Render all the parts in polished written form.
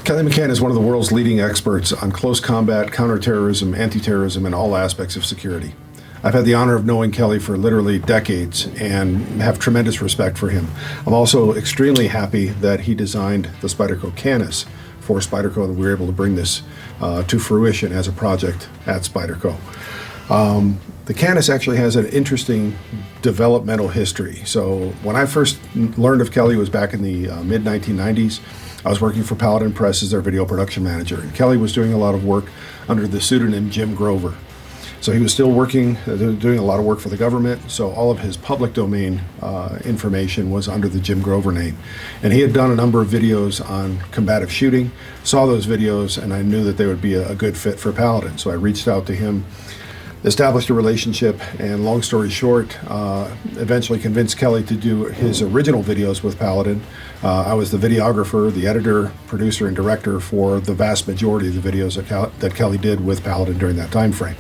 Kelly McCann is one of the world's leading experts on close combat, counterterrorism, anti-terrorism, and all aspects of security. I've had the honor of knowing Kelly for literally decades and have tremendous respect for him. I'm also extremely happy that he designed the Spyderco Canis for Spyderco, that we were able to bring this to fruition as a project at Spyderco. The Canis actually has an interesting developmental history. So when I first learned of Kelly was back in the mid-1990s. I was working for Paladin Press as their video production manager, and Kelly was doing a lot of work under the pseudonym Jim Grover. So he was still working, doing a lot of work for the government, so all of his public domain information was under the Jim Grover name. And he had done a number of videos on combative shooting, saw those videos, and I knew that they would be a good fit for Paladin. So I reached out to him, established a relationship, and long story short, eventually convinced Kelly to do his original videos with Paladin. I was the videographer, the editor, producer, and director for the vast majority of the videos that Kelly did with Paladin during that time frame.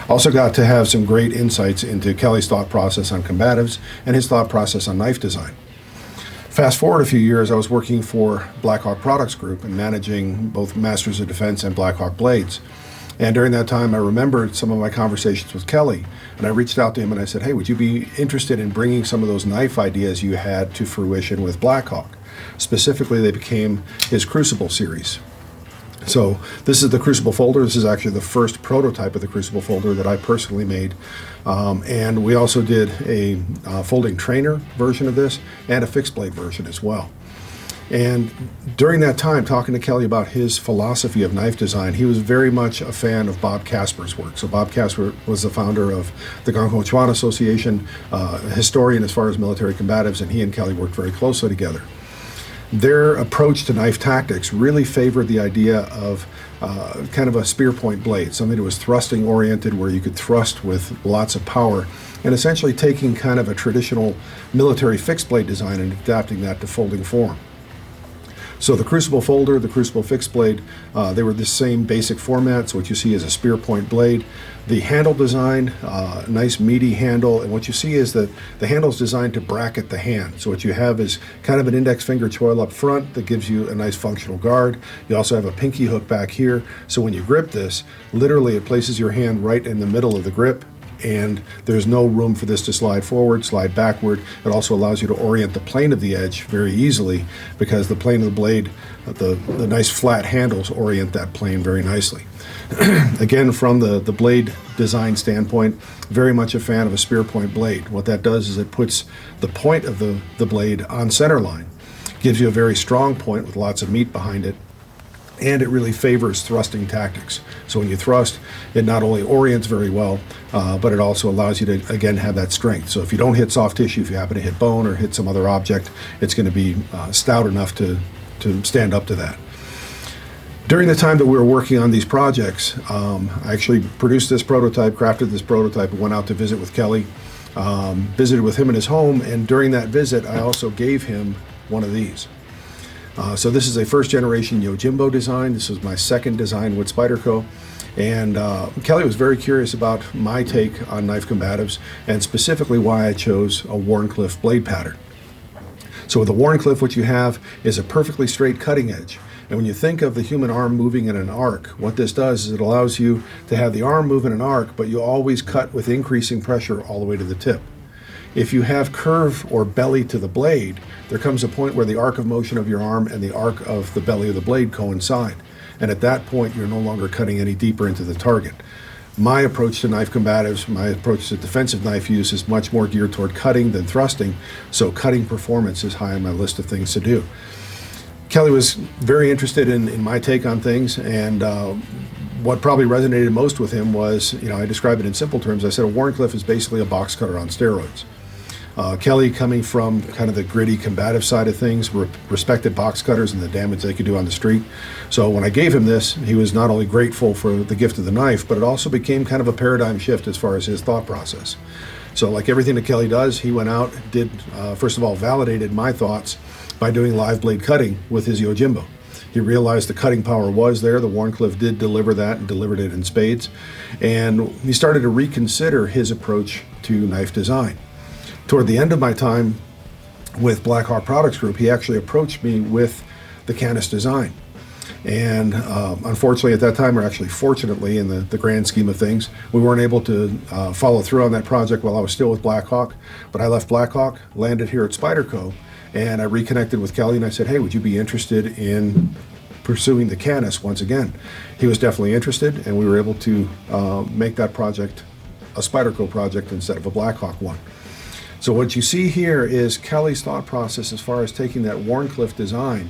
Also got to have some great insights into Kelly's thought process on combatives and his thought process on knife design. Fast forward a few years, I was working for Blackhawk Products Group and managing both Masters of Defense and Blackhawk blades. And during that time, I remembered some of my conversations with Kelly, and I reached out to him and I said, hey, would you be interested in bringing some of those knife ideas you had to fruition with Blackhawk? Specifically, they became his Crucible series. So this is the Crucible folder. This is actually the first prototype of the Crucible folder that I personally made. And we also did a folding trainer version of this and a fixed blade version as well. And during that time, talking to Kelly about his philosophy of knife design, he was very much a fan of Bob Casper's work. So Bob Casper was the founder of the Gongho Chuan Association, a historian as far as military combatives, and he and Kelly worked very closely together. Their approach to knife tactics really favored the idea of kind of a spear point blade, something that was thrusting oriented where you could thrust with lots of power, and essentially taking kind of a traditional military fixed blade design and adapting that to folding form. So the Crucible folder, the Crucible fixed blade, they were the same basic format. So what you see is a spear point blade. The handle design, nice meaty handle, and what you see is that the handle is designed to bracket the hand. So what you have is kind of an index finger choil up front that gives you a nice functional guard. You also have a pinky hook back here. So when you grip this, literally it places your hand right in the middle of the grip, and there's no room for this to slide forward, slide backward. It also allows you to orient the plane of the edge very easily because the plane of the blade, the nice flat handles orient that plane very nicely. Again, from the blade design standpoint, very much a fan of a spear point blade. What that does is it puts the point of the blade on center line, gives you a very strong point with lots of meat behind it, and it really favors thrusting tactics. So when you thrust, it not only orients very well, but it also allows you to, again, have that strength. So if you don't hit soft tissue, if you happen to hit bone or hit some other object, it's going to be stout enough to stand up to that. During the time that we were working on these projects, I actually produced this prototype, crafted this prototype, and went out to visit with Kelly, visited with him in his home, and during that visit, I also gave him one of these. So this is a first generation Yojimbo design. This was my second design with Spyderco. And Kelly was very curious about my take on knife combatives and specifically why I chose a Wharncliffe blade pattern. So with the Wharncliffe, what you have is a perfectly straight cutting edge. And when you think of the human arm moving in an arc, what this does is it allows you to have the arm move in an arc, but you always cut with increasing pressure all the way to the tip. If you have curve or belly to the blade, there comes a point where the arc of motion of your arm and the arc of the belly of the blade coincide. And at that point, you're no longer cutting any deeper into the target. My approach to knife combatives, my approach to defensive knife use is much more geared toward cutting than thrusting, so cutting performance is high on my list of things to do. Kelly was very interested in my take on things, and what probably resonated most with him was, I describe it in simple terms. I said a Wharncliffe is basically a box cutter on steroids. Kelly, coming from kind of the gritty combative side of things, respected box cutters and the damage they could do on the street. So when I gave him this, he was not only grateful for the gift of the knife, but it also became kind of a paradigm shift as far as his thought process. So like everything that Kelly does, he went out, did, first of all, validated my thoughts by doing live blade cutting with his Yojimbo. He realized the cutting power was there. The Wharncliffe did deliver that and delivered it in spades. And he started to reconsider his approach to knife design. Toward the end of my time with Blackhawk Products Group, he actually approached me with the Canis design. And unfortunately at that time, or actually fortunately in the grand scheme of things, we weren't able to follow through on that project while I was still with Blackhawk. But I left Blackhawk, landed here at Spyderco, and I reconnected with Kelly and I said, hey, would you be interested in pursuing the Canis once again? He was definitely interested, and we were able to make that project a Spyderco project instead of a Blackhawk one. So what you see here is Kelly's thought process as far as taking that Wharncliffe design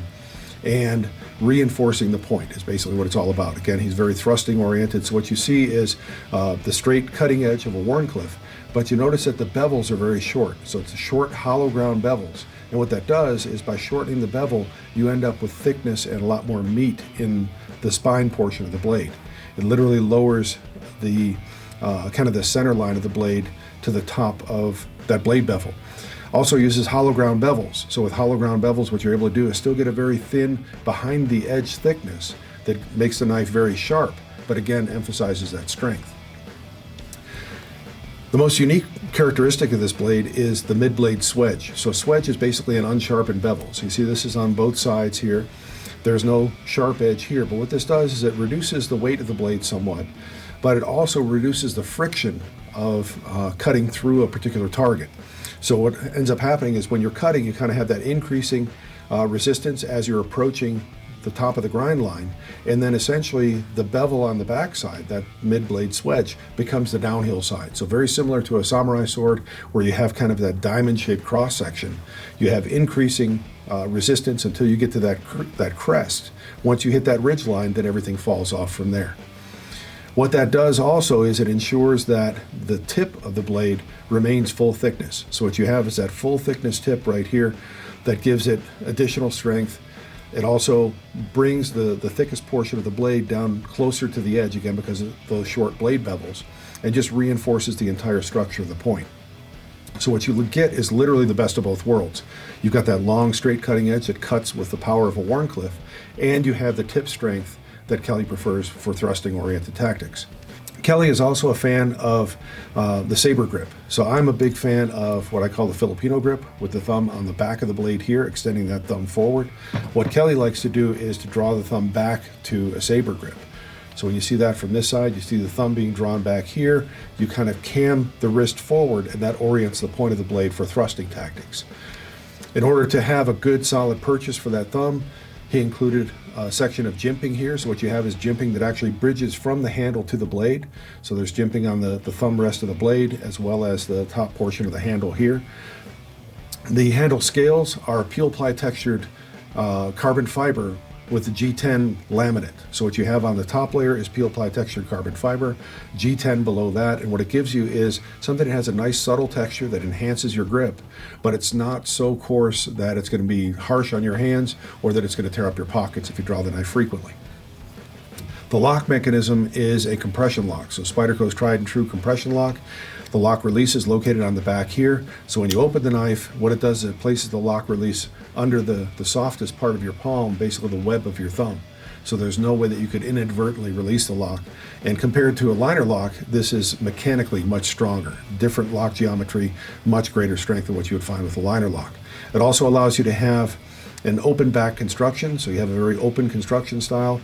and reinforcing the point is basically what it's all about. Again, he's very thrusting oriented, so what you see is the straight cutting edge of a Wharncliffe, but you notice that the bevels are very short, so it's short hollow ground bevels. And what that does is by shortening the bevel, you end up with thickness and a lot more meat in the spine portion of the blade. It literally lowers the kind of the center line of the blade to the top of that blade bevel. Also uses hollow ground bevels. So with hollow ground bevels, what you're able to do is still get a very thin behind the edge thickness that makes the knife very sharp, but again emphasizes that strength. The most unique characteristic of this blade is the mid-blade swedge. So swedge is basically an unsharpened bevel. So you see this is on both sides here. There's no sharp edge here, but what this does is it reduces the weight of the blade somewhat, but it also reduces the friction of cutting through a particular target. So what ends up happening is when you're cutting, you kind of have that increasing resistance as you're approaching the top of the grind line, and then essentially the bevel on the backside, that mid-blade swedge, becomes the downhill side. So very similar to a samurai sword where you have kind of that diamond-shaped cross-section. You have increasing resistance until you get to that crest. Once you hit that ridge line, then everything falls off from there. What that does also is it ensures that the tip of the blade remains full thickness. So what you have is that full thickness tip right here that gives it additional strength. It also brings the thickest portion of the blade down closer to the edge, again because of those short blade bevels, and just reinforces the entire structure of the point. So what you get is literally the best of both worlds. You've got that long straight cutting edge that cuts with the power of a Wharncliffe, and you have the tip strength that Kelly prefers for thrusting-oriented tactics. Kelly is also a fan of the saber grip. So I'm a big fan of what I call the Filipino grip, with the thumb on the back of the blade here, extending that thumb forward. What Kelly likes to do is to draw the thumb back to a saber grip. So when you see that from this side, you see the thumb being drawn back here, you kind of cam the wrist forward, and that orients the point of the blade for thrusting tactics. In order to have a good solid purchase for that thumb, he included a section of jimping here. So what you have is jimping that actually bridges from the handle to the blade. So there's jimping on the thumb rest of the blade as well as the top portion of the handle here. The handle scales are peel ply textured carbon fiber with the G10 laminate. So what you have on the top layer is peel ply textured carbon fiber, G10 below that, and what it gives you is something that has a nice subtle texture that enhances your grip, but it's not so coarse that it's going to be harsh on your hands or that it's going to tear up your pockets if you draw the knife frequently. The lock mechanism is a compression lock. So Spyderco's tried and true compression lock. The lock release is located on the back here. So when you open the knife, what it does is it places the lock release under the softest part of your palm, basically the web of your thumb. So there's no way that you could inadvertently release the lock. And compared to a liner lock, this is mechanically much stronger. Different lock geometry, much greater strength than what you would find with a liner lock. It also allows you to have an open back construction, so you have a very open construction style.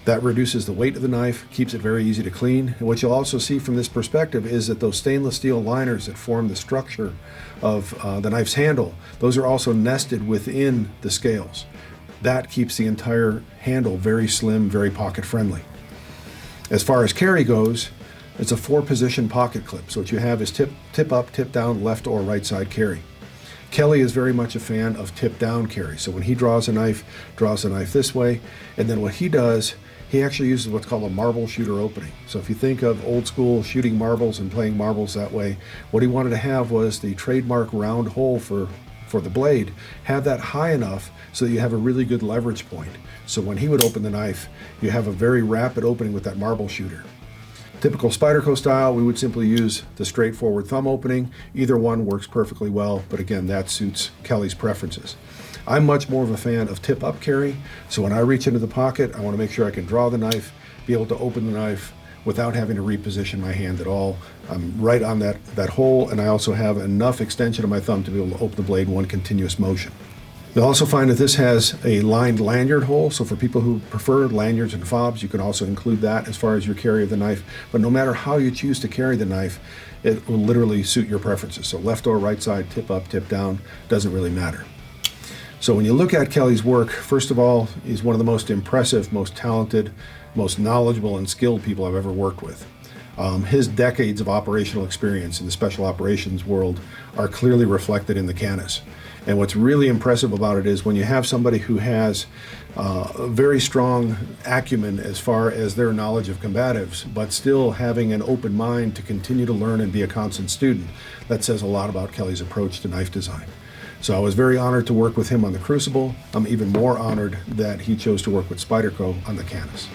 That reduces the weight of the knife, keeps it very easy to clean. And what you'll also see from this perspective is that those stainless steel liners that form the structure of the knife's handle, those are also nested within the scales. That keeps the entire handle very slim, very pocket friendly. As far as carry goes, it's a 4-position pocket clip. So what you have is tip up, tip down, left or right side carry. Kelly is very much a fan of tip down carry. So when he draws the knife this way, and then what he does, he actually uses what's called a marble shooter opening. So if you think of old school shooting marbles and playing marbles that way, what he wanted to have was the trademark round hole for the blade, have that high enough so that you have a really good leverage point. So when he would open the knife, you have a very rapid opening with that marble shooter. Typical Spyderco style, we would simply use the straightforward thumb opening. Either one works perfectly well, but again, that suits Kelly's preferences. I'm much more of a fan of tip-up carry, so when I reach into the pocket, I want to make sure I can draw the knife, be able to open the knife without having to reposition my hand at all. I'm right on that hole, and I also have enough extension of my thumb to be able to open the blade in one continuous motion. You'll also find that this has a lined lanyard hole, so for people who prefer lanyards and fobs, you can also include that as far as your carry of the knife. But no matter how you choose to carry the knife, it will literally suit your preferences. So left or right side, tip up, tip down, doesn't really matter. So when you look at Kelly's work, first of all, he's one of the most impressive, most talented, most knowledgeable and skilled people I've ever worked with. His decades of operational experience in the special operations world are clearly reflected in the Canis. And what's really impressive about it is when you have somebody who has a very strong acumen as far as their knowledge of combatives, but still having an open mind to continue to learn and be a constant student, that says a lot about Kelly's approach to knife design. So I was very honored to work with him on the Crucible. I'm even more honored that he chose to work with Spyderco on the Canis.